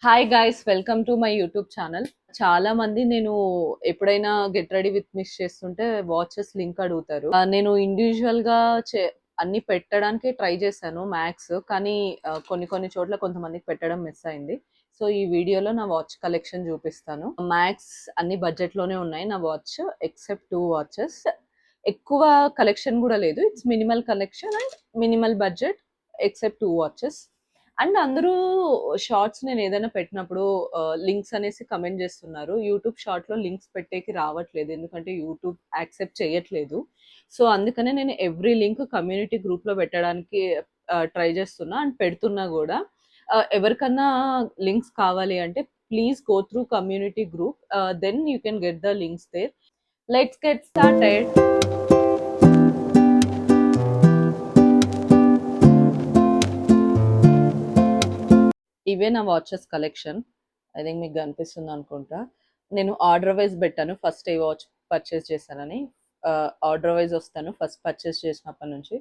Hi guys, welcome to my YouTube channel. చాలా మంది నేను ఎప్పుడైనా గెట్ రెడీ విత్ మిస్ చేస్తుంటే వాచెస్ లింక్ అడుగుతారు. నేను ఇండివిజువల్ గా అన్ని పెట్టడానికి ట్రై చేశాను మ్యాక్స్, కానీ కొన్ని కొన్ని చోట్ల కొంతమందికి పెట్టడం మిస్ అయింది. సో ఈ వీడియోలో నా వాచ్ కలెక్షన్ చూపిస్తాను. మ్యాక్స్ అన్ని బడ్జెట్ లోనే ఉన్నాయి నా వాచ్, ఎక్సెప్ట్ టూ వాచెస్. ఎక్కువ కలెక్షన్ కూడా లేదు, it's minimal collection and minimal budget except two watches. And అందరూ షార్ట్స్ నేను ఏదైనా పెట్టినప్పుడు లింక్స్ అనేసి కమెంట్ చేస్తున్నారు. యూట్యూబ్ షార్ట్ లో లింక్స్ పెట్టేకి రావట్లేదు, ఎందుకంటే యూట్యూబ్ యాక్సెప్ట్ చేయట్లేదు. సో అందుకనే నేను ఎవ్రీ లింక్ కమ్యూనిటీ గ్రూప్ లో పెట్టడానికి ట్రై చేస్తున్నా అండ్ పెడుతున్నా కూడా. ఎవరికన్నా లింక్స్ కావాలి అంటే please go through community group, then you can get the links there. Let's get started. ఇవే నా వాచెస్ కలెక్షన్. ఐ థింక్ మీకు కనిపిస్తుంది అనుకుంటా. నేను ఆర్డర్ వైజ్ పెట్టాను ఫస్ట్ ఏ వాచ్ పర్చేస్ చేశానని. ఆర్డర్ వైజ్ వస్తాను ఫస్ట్ పర్చేస్ చేసినప్పటి నుంచి.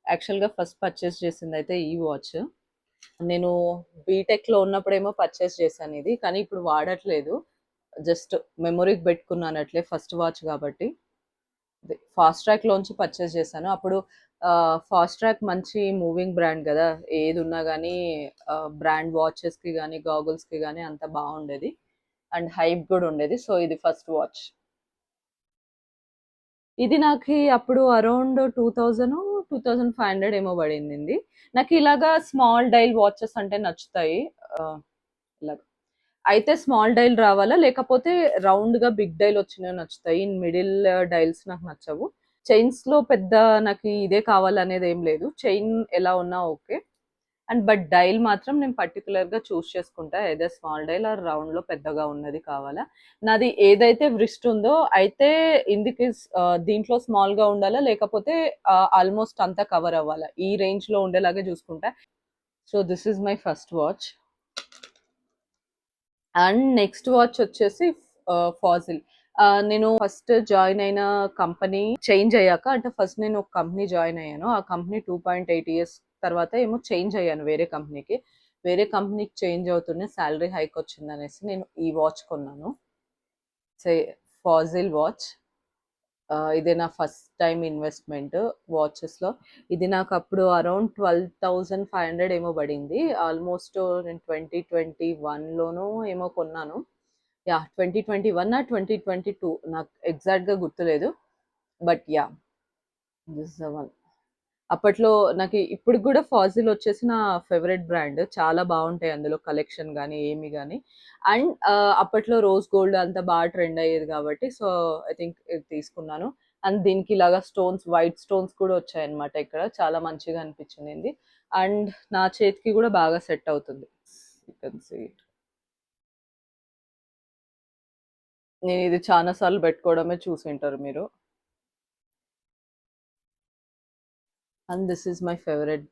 యాక్చువల్గా ఫస్ట్ పర్చేస్ చేసింది అయితే ఈ వాచ్. నేను బీటెక్లో ఉన్నప్పుడేమో పర్చేస్ చేశాను ఇది, కానీ ఇప్పుడు వాడట్లేదు. జస్ట్ మెమొరీకి పెట్టుకున్నాను అట్లే, ఫస్ట్ వాచ్ కాబట్టి. ఫాస్ట్ ట్రాక్ లోంచి పర్చేస్ చేశాను అప్పుడు. ఫాస్ట్ ట్రాక్ మంచి మూవింగ్ బ్రాండ్ కదా, ఏది ఉన్నా కానీ బ్రాండ్ వాచెస్ కి కానీ గాగుల్స్ కి కానీ అంత బాగుండేది అండ్ హైప్ కూడా ఉండేది. సో ఇది ఫస్ట్ వాచ్. ఇది నాకు అప్పుడు అరౌండ్ 2500 ఏమో పడింది. నాకు ఇలాగా స్మాల్ డైల్ వాచెస్ అంటే నచ్చుతాయి. ఇలాగా అయితే స్మాల్ డైల్ రావాలా, లేకపోతే రౌండ్ గా బిగ్ డైల్ వచ్చినవి నచ్చుతాయి. ఇన్ మిడిల్ డైల్స్ నాకు నచ్చవు. చైన్స్ లో పెద్ద నాకు ఇదే కావాలనేది ఏం లేదు, చైన్ ఎలా ఉన్నా ఓకే. అండ్ బట్ డైల్ మాత్రం నేను పర్టికులర్ గా చూస్ చేసుకుంటా, ఏదో స్మాల్ డైల్ ఆర్ రౌండ్ లో పెద్దగా ఉన్నది కావాలా. నాది ఏదైతే వ్రిస్ట్ ఉందో అయితే ఇందుకు దీంట్లో స్మాల్ గా ఉండాలా, లేకపోతే ఆల్మోస్ట్ అంతా కవర్ అవ్వాలా, ఈ రేంజ్ లో ఉండేలాగా చూసుకుంటా. So this is my first watch. And next watch వచ్చేసి ఫాజిల్. నేను ఫస్ట్ జాయిన్ అయిన కంపెనీ చేంజ్ అయ్యాక, అంటే ఫస్ట్ నేను ఒక కంపెనీ జాయిన్ అయ్యాను, ఆ కంపెనీ 2.8 years తర్వాత ఏమో చేంజ్ అయ్యాను వేరే కంపెనీకి. వేరే కంపెనీకి చేంజ్ అవుతూనే శాలరీ హైక్ వచ్చింది అనేసి నేను ఈ వాచ్ కొన్నాను. ఫాజిల్ వాచ్. ఇదే నా ఫస్ట్ టైం ఇన్వెస్ట్మెంట్ వాచెస్లో. ఇది నాకు అప్పుడు అరౌండ్ 12,500 ఏమో పడింది. ఆల్మోస్ట్ నేను 2021లోనూ ఏమో కొన్నాను. యా 2021 2022, నాకు ఎగ్జాక్ట్గా గుర్తులేదు. But yeah, this the one. అప్పట్లో నాకు ఇప్పుడు కూడా ఫాజిల్ వచ్చేసి నా ఫేవరెట్ బ్రాండ్, చాలా బాగుంటాయి అందులో కలెక్షన్ కానీ ఏమి కానీ. అండ్ అప్పట్లో రోజ్ గోల్డ్ అంతా బాగా ట్రెండ్ అయ్యేది కాబట్టి సో ఐ థింక్ ఇది తీసుకున్నాను. అండ్ దీనికి ఇలాగా స్టోన్స్, వైట్ స్టోన్స్ కూడా వచ్చాయన్నమాట, ఇక్కడ చాలా మంచిగా అనిపించింది. అండ్ నా చేతికి కూడా బాగా సెట్ అవుతుంది. You can see it. నేను ఇది చాలా సార్లు పెట్టుకోవడమే చూసింటారు మీరు. And this is my favourite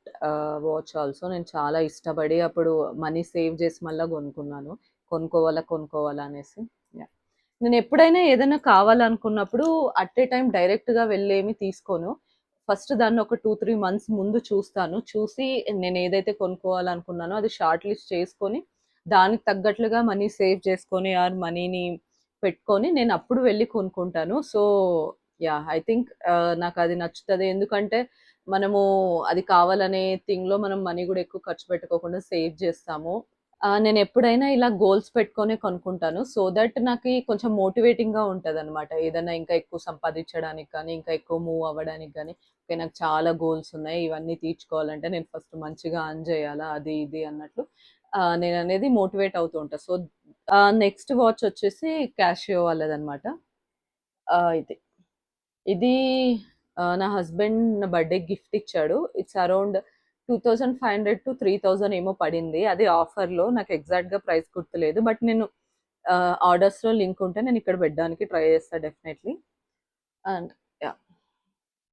watch also. నేను చాలా ఇష్టపడి అప్పుడు మనీ సేవ్ చేసి మళ్ళీ కొనుక్కున్నాను, కొనుక్కోవాలా అనేసి. Yeah. నేను ఎప్పుడైనా ఏదైనా కావాలనుకున్నప్పుడు అట్ ఏ టైం డైరెక్ట్గా వెళ్ళేమి తీసుకోను. ఫస్ట్ దాన్ని ఒక 2-3 months ముందు చూస్తాను, చూసి నేను ఏదైతే కొనుక్కోవాలనుకున్నానో అది షార్ట్ లిస్ట్ చేసుకొని దానికి తగ్గట్లుగా మనీ సేవ్ చేసుకొని ఆర్ మనీని పెట్టుకొని నేను అప్పుడు వెళ్ళి కొనుక్కుంటాను. సో యా, ఐ థింక్ నాకు అది నచ్చుతుంది, ఎందుకంటే మనము అది కావాలనే థింగ్లో మనం మనీ కూడా ఎక్కువ ఖర్చు పెట్టుకోకుండా సేవ్ చేస్తాము. నేను ఎప్పుడైనా ఇలా గోల్స్ పెట్టుకొనే కొనుక్కుంటాను, సో దట్ నాకు కొంచెం మోటివేటింగ్గా ఉంటుంది అనమాట, ఏదైనా ఇంకా ఎక్కువ సంపాదించడానికి కానీ ఇంకా ఎక్కువ మూవ్ అవ్వడానికి కానీ. ఓకే, నాకు చాలా గోల్స్ ఉన్నాయి, ఇవన్నీ తీర్చుకోవాలంటే నేను ఫస్ట్ మంచిగా అర్న్ చేయాలా, అది ఇది అన్నట్లు నేను అనేది మోటివేట్ అవుతూ ఉంటా. సో నెక్స్ట్ వాచ్ వచ్చేసి క్యాషియో వాళ్ళదనమాట. ఇది ఇది నా హస్బెండ్ నా బర్త్డే గిఫ్ట్ ఇచ్చాడు. ఇట్స్ అరౌండ్ 2500 to 3000 ఏమో పడింది, అది ఆఫర్లో. నాకు ఎగ్జాక్ట్గా ప్రైస్ గుర్తులేదు, బట్ నేను ఆర్డర్స్లో లింక్ ఉంటే నేను ఇక్కడ పెట్టడానికి ట్రై చేస్తాను డెఫినెట్లీ. అండ్ యా,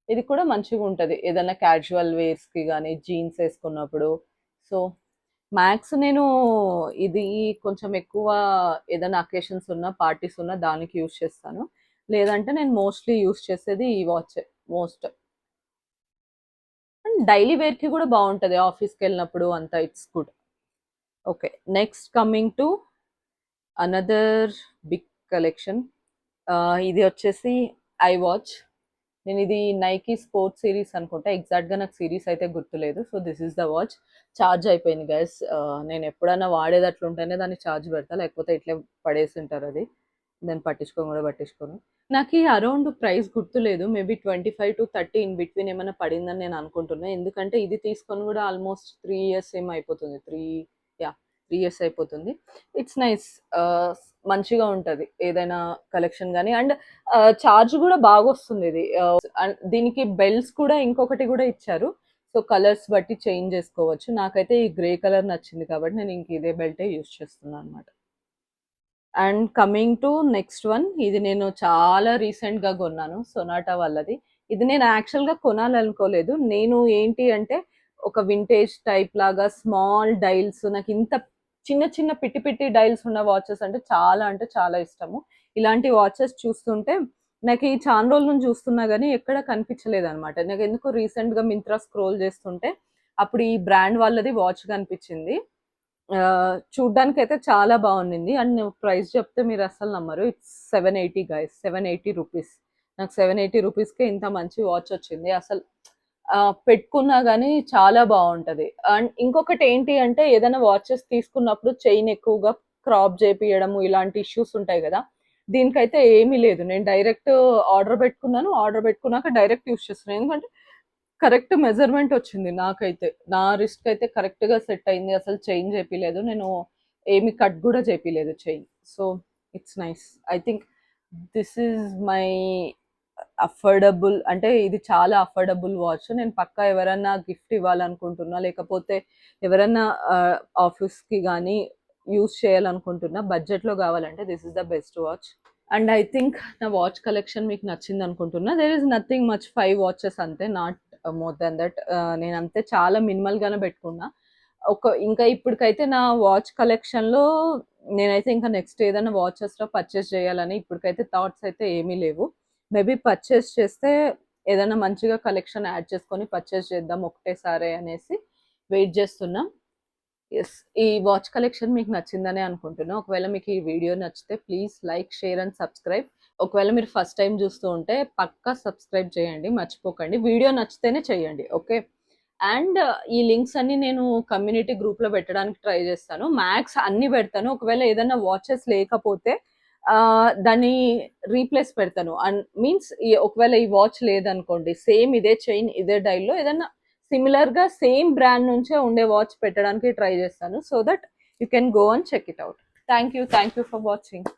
ఇది కూడా మంచిగా ఉంటుంది ఏదైనా క్యాజువల్ వేర్స్కి కానీ జీన్స్ వేసుకున్నప్పుడు. సో మ్యాక్స్ నేను ఇది కొంచెం ఎక్కువ ఏదైనా అకేషన్స్ ఉన్నా పార్టీస్ ఉన్నా దానికి యూస్ చేస్తాను, లేదంటే నేను మోస్ట్లీ యూస్ చేసేది ఈ వాచ్ మోస్ట్. అండ్ డైలీ వేర్కి కూడా బాగుంటుంది, ఆఫీస్కి వెళ్ళినప్పుడు అంతా it's good. Okay. Next coming to another big collection. ఇది వచ్చేసి ఐవాచ్. నేను ఇది నైకీ స్పోర్ట్స్ సిరీస్ అనుకుంటా. ఎగ్జాక్ట్‌గా నాకు సిరీస్ అయితే గుర్తులేదు. So, this is the watch. Charge అయిపోయింది గైస్. నేను ఎప్పుడన్నా వాడేది అట్లుంటేనే దాన్ని చార్జ్ పెడతా. లేకపోతే ఇట్లే పడేసుంటారు అది. దాన్ని పట్టించుకోను కూడా పట్టించుకోను. నాకీ అరౌండ్ ప్రైస్ గుర్తులేదు. మేబీ 25-30 ఇన్ బిట్వీన్ ఏమన్నా పడిందని నేను అనుకుంటున్నా. ఎందుకంటే ఇది తీసుకొని కూడా ఆల్మోస్ట్ 3 ఇయర్స్ ఏమో అయిపోతుంది. యాహ్! 3 ఇయర్స్ అయిపోతుంది. It's nice. ఆహ్, మంచిగా ఉంటది. ఏదైనా కలెక్షన్ గాని అండ్ చార్జ్ కూడా బాగొస్తుంది ఇది. అండ్ దీనికి బెల్ట్స్ కూడా ఇంకొకటి కూడా ఇచ్చారు. సో, కలర్స్ బట్టి చేంజ్ చేసుకోవచ్చు. నాకైతే ఈ గ్రే కలర్ నచ్చింది కాబట్టి నేను ఇంక ఇదే బెల్టే యూజ్ చేస్తున్నా అనమాట. And coming to next one. ఇది నేను చాలా రీసెంట్‌గా కొన్నాను. సొనాటా వాళ్ళది. ఇది నేను యాక్చువల్‌గా కొనాలనుకోలేదు. నేను ఏంటి అంటే ఒక వింటేజ్ టైప్ లాగా స్మాల్ డైల్స్ నాకింత చిన్న చిన్న పిట్టి పిట్టి డైల్స్ ఉన్న వాచెస్ అంటే చాలా ఇష్టము. ఇలాంటి వాచెస్ చూస్తుంటే నాకీ చాన రోజుల నుంచి చూస్తున్నా గానీ ఎక్కడ కనిపించలేదనమాట. నాకెందుకో రీసెంట్‌గా మింత్రా స్క్రోల్ చేస్తుంటే అప్పుడు ఈ బ్రాండ్ వాళ్ళది వాచ్ కనిపించింది. చూడ్డానికైతే చాలా బావుండింది. అండ్ నేను ప్రైస్ చెప్తే మీరస్సలు నమ్మరు. It's 780 guys. 780 రూపీస్. నాకు 780 రూపీస్‌కే ఇంత మంచి వాచొచ్చింది. పెట్టుకున్నా గానీ చాలా బావుంటది. అండ్ ఇంకొకటేంటి అంటే ఏదైనా వాచెస్ తీసుకున్నప్పుడు చైన్ ఎక్కువగా క్రాప్ చేపియడము ఇలాంటి ఇష్యూస్ ఉంటాయి గదా! దీనికైతే ఏమీ లేదు. నేను డైరెక్ట్ ఆర్డర్ పెట్టుకున్నాను. ఆర్డర్ పెట్టుకున్నాక డైరెక్ట్ యూజ్ చేస్తున్నా. ఎందుకంటే కరెక్ట్ మెజర్‌మెంట్ వచ్చింది నాకైతే. నా రిస్ట్‌కయితే కరెక్ట్‌గా సెట్ అయింది. అసలు చైన్ చేపియలేదు. నేను ఏమి కట్ గూడా చేపియలేదు chain. So, it's nice. I think this is my affordable అంటే ఇది చాలా అఫోర్డబుల్ వాచ్. నేను పక్కా ఎవరన్నా గిఫ్ట్ ఇవ్వాలనుకుంటున్నా, లేకపోతే ఎవరన్నా ఆఫీస్‌కి గానీ యూజ్ చేయాలనుకుంటున్నా, బడ్జెట్‌లో గావాలంటే this is the best watch. And I think నా వాచ్ కలెక్షన్ మీకు నచ్చిందనుకుంటున్నా. There is nothing much 5 watches అంతే. Not more than that. నేనంతే చాలా మినిమల్‌గానే పెట్టుకున్నా. ఇంకా ఇప్పటికైతే నా వాచ్ కలెక్షన్‌లో నేనైతే ఇంకా నెక్స్ట్ ఏదైనా వాచెస్‌లో పర్చేస్ చేయాలని ఇప్పటికైతే థాట్స్ అయితే ఏమీ లేవు. మేబీ పర్చేస్ చేస్తే ఏదైనా మంచిగా కలెక్షన్ యాడ్ చేసుకొని పర్చేస్ చేద్దాం ఒకటేసారి అనేసి వెయిట్ చేస్తున్నా. యెస్. ఈ వాచ్ కలెక్షన్ మీకు నచ్చిందనే అనుకుంటున్నా. ఒకవేళ మీకు ఈ వీడియో నచ్చితే please like, share and subscribe. ఒకవేళ మీరు ఫస్ట్ టైమ్ చూస్తూ ఉంటే పక్కా సబ్స్క్రైబ్ చేయండి. మర్చిపోకండి. వీడియో నచ్చితేనే చేయండి. ఓకే. అండ్ ఈ లింక్స్ అన్నీ నేను కమ్యూనిటీ గ్రూప్‌లో పెట్టడానికి ట్రై చేస్తాను. మ్యాక్స్ అన్నీ పెడతాను. ఒకవేళ ఏదైనా వాచెస్ లేకపోతే దాన్ని రీప్లేస్ పెడతాను. మీన్స్ ఒకవేళ ఈ వాచ్ లేదనుకోండి, సేమ్ ఇదే చైన్, ఇదే డైల్‌లో ఏదన్నా సిమిలర్‌గా సేమ్ బ్రాండ్ నుంచే ఉండే వాచ్ పెట్టడానికి ట్రై చేస్తాను. So that you can go and check it out. Thank you. Thank you for watching.